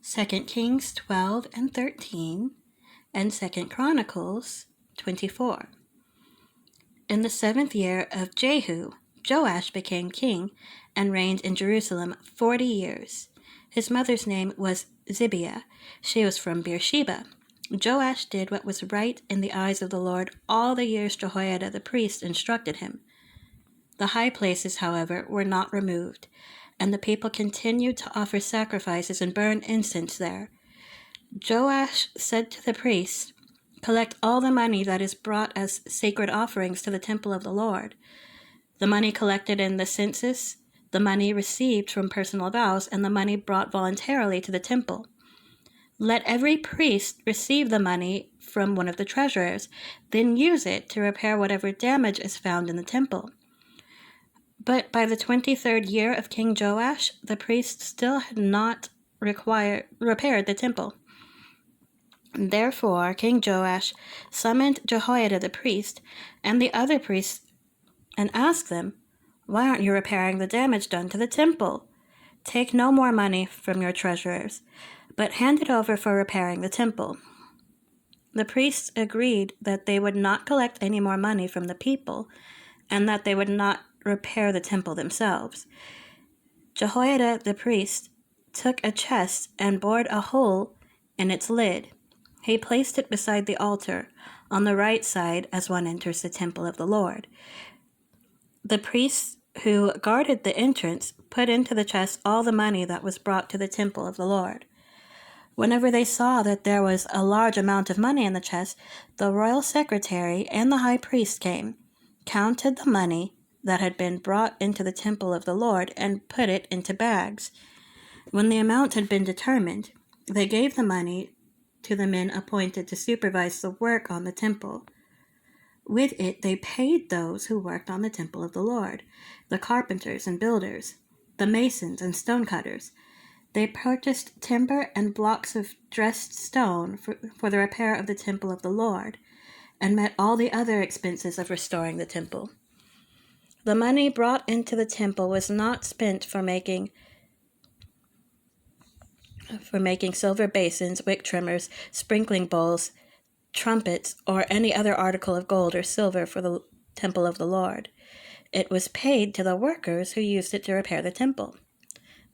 2 Kings 12 and 13, and 2 Chronicles 24. In the 7th year of Jehu, Joash became king and reigned in Jerusalem 40 years. His mother's name was Zibiah. She was from Beersheba. Joash did what was right in the eyes of the Lord all the years Jehoiada the priest instructed him. The high places, however, were not removed, and the people continued to offer sacrifices and burn incense there. Joash said to the priests, "Collect all the money that is brought as sacred offerings to the temple of the Lord, the money collected in the census, the money received from personal vows, and the money brought voluntarily to the temple. Let every priest receive the money from one of the treasurers, then use it to repair whatever damage is found in the temple." But by the 23rd year of King Joash, the priests still had not repaired the temple. Therefore, King Joash summoned Jehoiada the priest and the other priests and asked them, "Why aren't you repairing the damage done to the temple? Take no more money from your treasurers, but hand it over for repairing the temple." The priests agreed that they would not collect any more money from the people and that they would not repair the temple themselves. Jehoiada the priest took a chest and bored a hole in its lid. He placed it beside the altar, on the right side as one enters the temple of the Lord. The priests who guarded the entrance put into the chest all the money that was brought to the temple of the Lord. Whenever they saw that there was a large amount of money in the chest, the royal secretary and the high priest came, counted the money that had been brought into the temple of the Lord, and put it into bags. When the amount had been determined, they gave the money to the men appointed to supervise the work on the temple. With it they paid those who worked on the temple of the Lord, the carpenters and builders, the masons and stonecutters. They purchased timber and blocks of dressed stone for the repair of the temple of the Lord, and met all the other expenses of restoring the temple. The money brought into the temple was not spent for making silver basins, wick trimmers, sprinkling bowls, trumpets, or any other article of gold or silver for the temple of the Lord. It was paid to the workers who used it to repair the temple.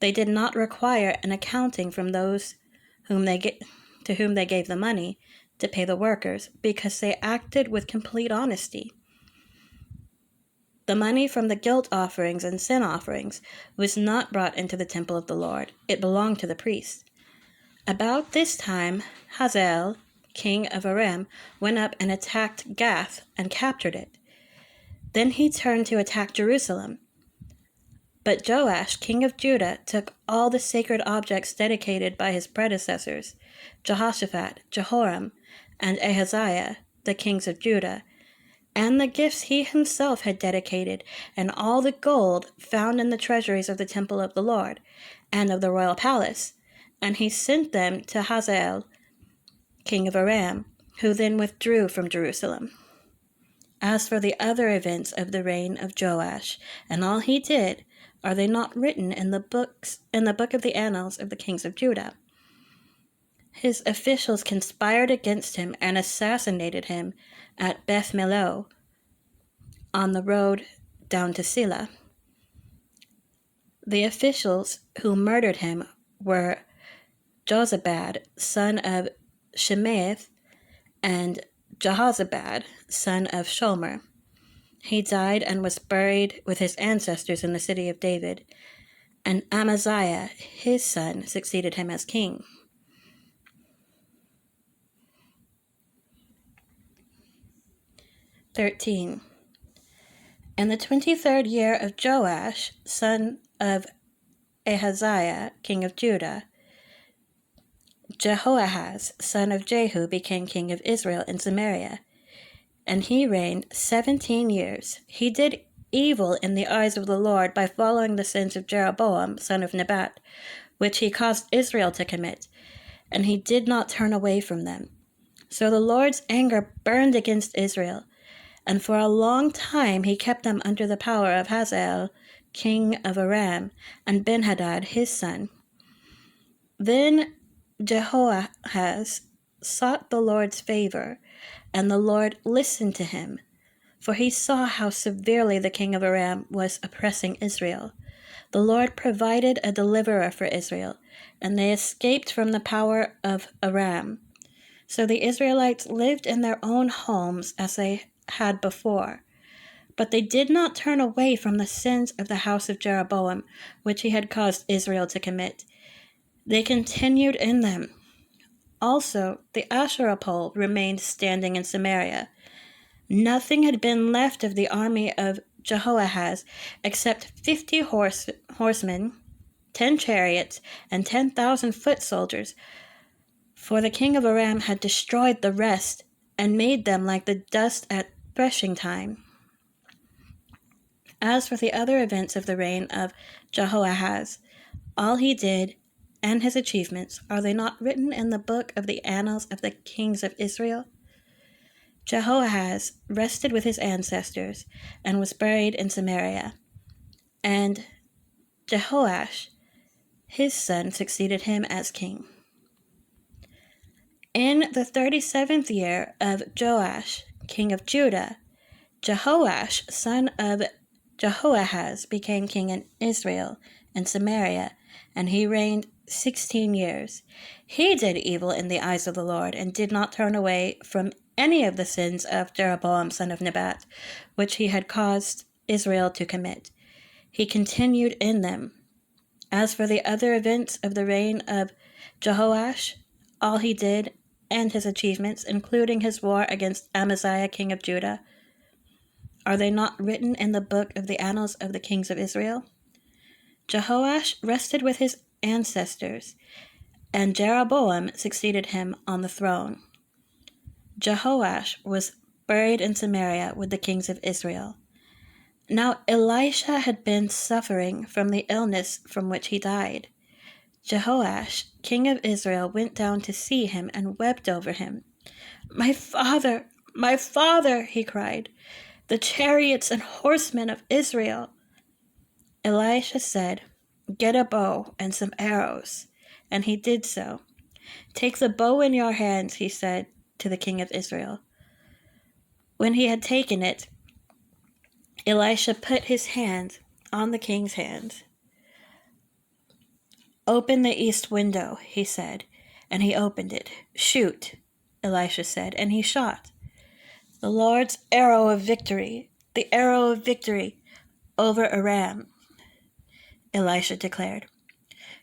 They did not require an accounting from those to whom they gave the money to pay the workers, because they acted with complete honesty. The money from the guilt offerings and sin offerings was not brought into the temple of the Lord. It belonged to the priests. About this time, Hazael, king of Aram, went up and attacked Gath and captured it. Then he turned to attack Jerusalem. But Joash, king of Judah, took all the sacred objects dedicated by his predecessors, Jehoshaphat, Jehoram, and Ahaziah, the kings of Judah, and the gifts he himself had dedicated, and all the gold found in the treasuries of the temple of the Lord, and of the royal palace, and he sent them to Hazael, king of Aram, who then withdrew from Jerusalem. As for the other events of the reign of Joash, and all he did, are they not written in the book of the annals of the kings of Judah? His officials conspired against him and assassinated him at Beth Millo, on the road down to Silla. The officials who murdered him were Jozabad, son of Shemaeth, and Jehozabad, son of Shomer. He died and was buried with his ancestors in the city of David, and Amaziah, his son, succeeded him as king. In the 23rd year of Joash, son of Ahaziah, king of Judah, Jehoahaz, son of Jehu, became king of Israel in Samaria, and he reigned 17 years. He did evil in the eyes of the Lord by following the sins of Jeroboam, son of Nebat, which he caused Israel to commit, and he did not turn away from them. So the Lord's anger burned against Israel, and for a long time he kept them under the power of Hazael, king of Aram, and Ben-Hadad his son. Then Jehoahaz sought the Lord's favor, and the Lord listened to him, for he saw how severely the king of Aram was oppressing Israel. The Lord provided a deliverer for Israel, and they escaped from the power of Aram. So the Israelites lived in their own homes as they had before. But they did not turn away from the sins of the house of Jeroboam, which he had caused Israel to commit. They continued in them. Also, the Asherah pole remained standing in Samaria. Nothing had been left of the army of Jehoahaz except 50 horsemen, 10 chariots, and 10,000 foot soldiers, for the king of Aram had destroyed the rest and made them like the dust at threshing time. As for the other events of the reign of Jehoahaz, all he did and his achievements, are they not written in the book of the annals of the kings of Israel? Jehoahaz rested with his ancestors and was buried in Samaria, and Jehoash, his son, succeeded him as king. In the 37th year of Joash, king of Judah, Jehoash, son of Jehoahaz, became king in Israel and Samaria, and he reigned 16 years. He did evil in the eyes of the Lord, and did not turn away from any of the sins of Jeroboam, son of Nebat, which he had caused Israel to commit. He continued in them. As for the other events of the reign of Jehoash, all he did and his achievements, including his war against Amaziah, king of Judah, are they not written in the book of the annals of the kings of Israel? Jehoash rested with his ancestors, and Jeroboam succeeded him on the throne. Jehoash was buried in Samaria with the kings of Israel. Now Elisha had been suffering from the illness from which he died. Jehoash, king of Israel, went down to see him and wept over him. my father, he cried, the chariots and horsemen of Israel. Elisha said, get a bow and some arrows. And he did so. Take the bow in your hands, he said to the king of Israel. When he had taken it, Elisha put his hand on the king's hands. Open the east window, he said, and he opened it. Shoot, Elisha said, and he shot. The Lord's arrow of victory, the arrow of victory over Aram, Elisha declared.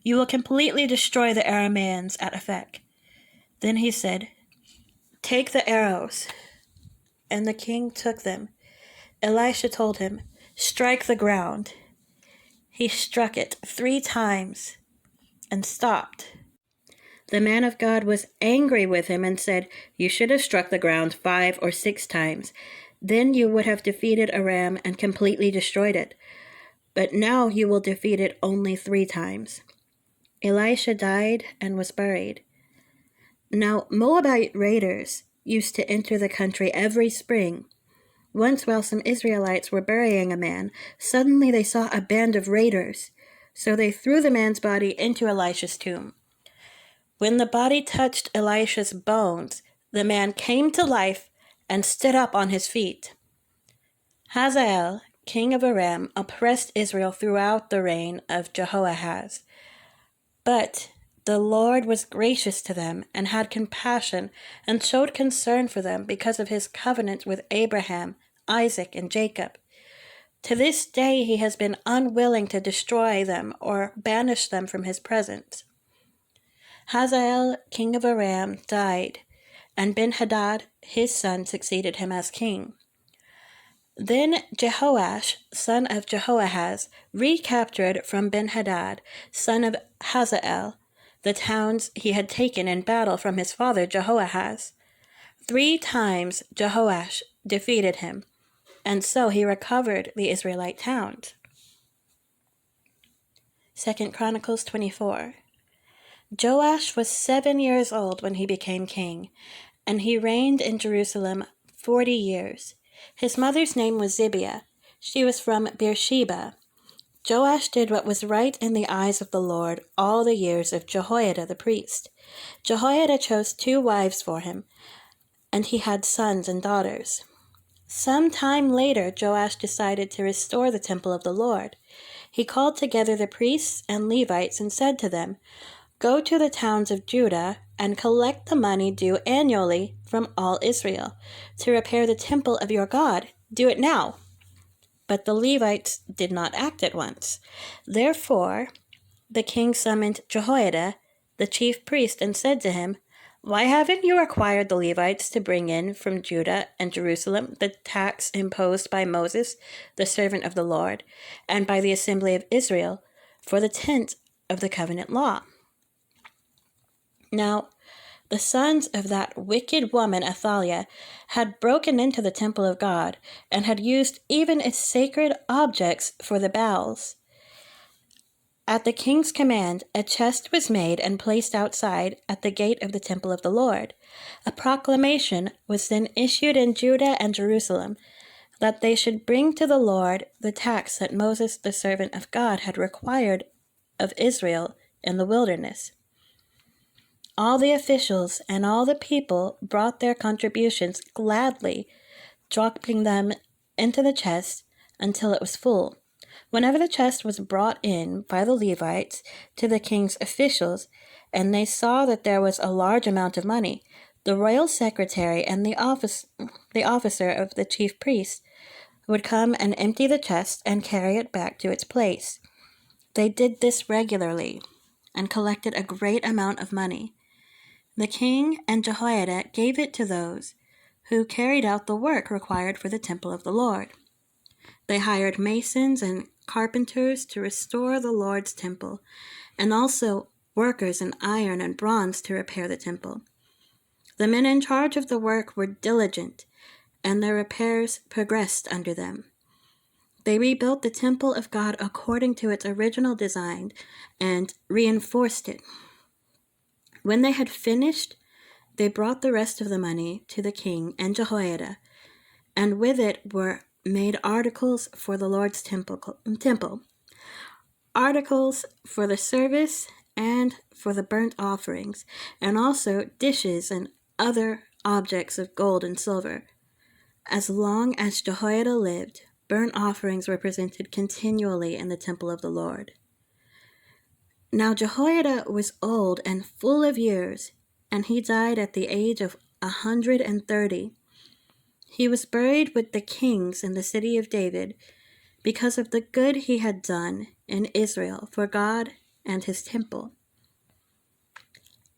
You will completely destroy the Arameans at Aphek. Then he said, take the arrows. And the king took them. Elisha told him, strike the ground. He struck it 3 times and stopped. The man of God was angry with him and said, you should have struck the ground 5 or 6 times. Then you would have defeated Aram and completely destroyed it. But now you will defeat it only 3 times. Elisha died and was buried. Now Moabite raiders used to enter the country every spring. Once, while some Israelites were burying a man, suddenly they saw a band of raiders. So they threw the man's body into Elisha's tomb. When the body touched Elisha's bones, the man came to life and stood up on his feet. Hazael, king of Aram, oppressed Israel throughout the reign of Jehoahaz. But the Lord was gracious to them and had compassion and showed concern for them because of his covenant with Abraham, Isaac, and Jacob. To this day he has been unwilling to destroy them or banish them from his presence. Hazael, king of Aram, died, and Ben-Hadad, his son, succeeded him as king. Then Jehoash, son of Jehoahaz, recaptured from Ben-Hadad, son of Hazael, the towns he had taken in battle from his father Jehoahaz. 3 times Jehoash defeated him, and so he recovered the Israelite towns. 2 Chronicles 24. Joash was 7 years old when he became king, and he reigned in Jerusalem 40 years. His mother's name was Zibiah. She was from Beersheba. Joash did what was right in the eyes of the Lord all the years of Jehoiada the priest. Jehoiada chose 2 wives for him, and he had sons and daughters. Some time later, Joash decided to restore the temple of the Lord. He called together the priests and Levites and said to them, "Go to the towns of Judah and collect the money due annually from all Israel to repair the temple of your God. Do it now." But the Levites did not act at once. Therefore, the king summoned Jehoiada, the chief priest, and said to him, "Why haven't you required the Levites to bring in from Judah and Jerusalem the tax imposed by Moses, the servant of the Lord, and by the assembly of Israel for the tent of the covenant law?" Now, the sons of that wicked woman Athaliah had broken into the temple of God and had used even its sacred objects for the Baals. At the king's command, a chest was made and placed outside at the gate of the temple of the Lord. A proclamation was then issued in Judah and Jerusalem that they should bring to the Lord the tax that Moses, the servant of God, had required of Israel in the wilderness. All the officials and all the people brought their contributions gladly, dropping them into the chest until it was full. Whenever the chest was brought in by the Levites to the king's officials, and they saw that there was a large amount of money, the royal secretary and the officer of the chief priest would come and empty the chest and carry it back to its place. They did this regularly and collected a great amount of money. The king and Jehoiada gave it to those who carried out the work required for the temple of the Lord. They hired masons and carpenters to restore the Lord's temple, and also workers in iron and bronze to repair the temple. The men in charge of the work were diligent, and the repairs progressed under them. They rebuilt the temple of God according to its original design and reinforced it. When they had finished, they brought the rest of the money to the king and Jehoiada, and with it were made articles for the Lord's temple, articles for the service and for the burnt offerings, and also dishes and other objects of gold and silver. As long as Jehoiada lived, burnt offerings were presented continually in the temple of the Lord. Now Jehoiada was old and full of years, and he died at the age of 130. He was buried with the kings in the city of David because of the good he had done in Israel for God and his temple.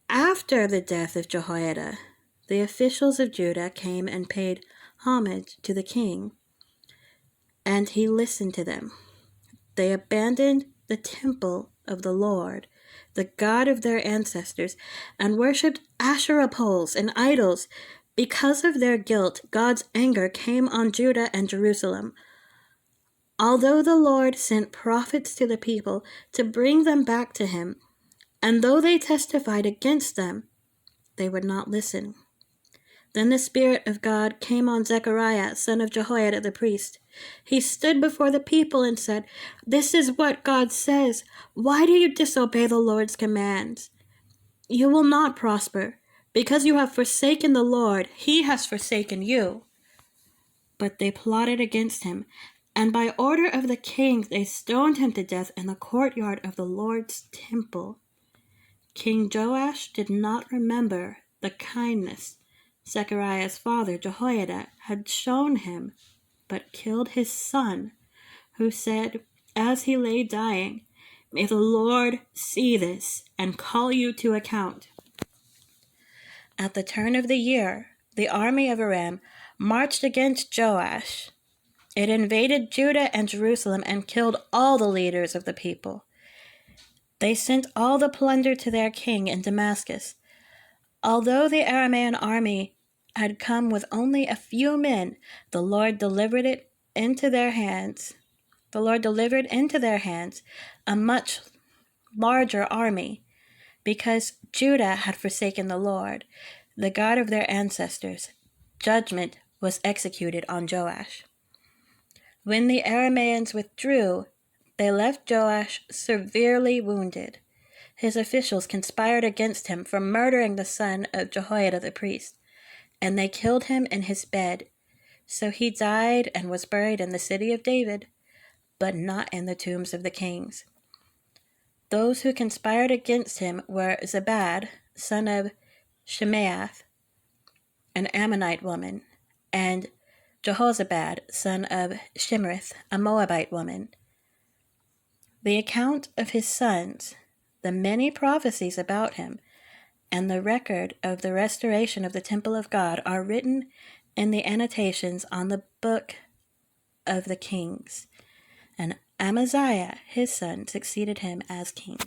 After the death of Jehoiada, the officials of Judah came and paid homage to the king, and he listened to them. They abandoned the temple of the Lord, the God of their ancestors, and worshipped Asherah poles and idols. Because of their guilt, God's anger came on Judah and Jerusalem. Although the Lord sent prophets to the people to bring them back to him, and though they testified against them, they would not listen. Then the Spirit of God came on Zechariah, son of Jehoiada the priest. He stood before the people and said, "This is what God says. Why do you disobey the Lord's commands? You will not prosper. Because you have forsaken the Lord, he has forsaken you." But they plotted against him, and by order of the king they stoned him to death in the courtyard of the Lord's temple. King Joash did not remember the kindness Zechariah's father Jehoiada had shown him, but killed his son, who said, as he lay dying, "May the Lord see this and call you to account." At the turn of the year, the army of Aram marched against Joash. It invaded Judah and Jerusalem and killed all the leaders of the people. They sent all the plunder to their king in Damascus. Although the Aramean army had come with only a few men, the Lord delivered into their hands a much larger army, because Judah had forsaken the Lord, the God of their ancestors. Judgment was executed on Joash. When the Arameans withdrew, They left Joash severely wounded. His officials conspired against him for murdering the son of Jehoiada the priest, and they killed him in his bed. So he died and was buried in the city of David, but not in the tombs of the kings. Those who conspired against him were Zabad, son of Shemaiah, an Ammonite woman, and Jehozabad, son of Shimrith, a Moabite woman. The account of his sons, the many prophecies about him, and the record of the restoration of the temple of God are written in the annotations on the book of the kings. And Amaziah, his son, succeeded him as king.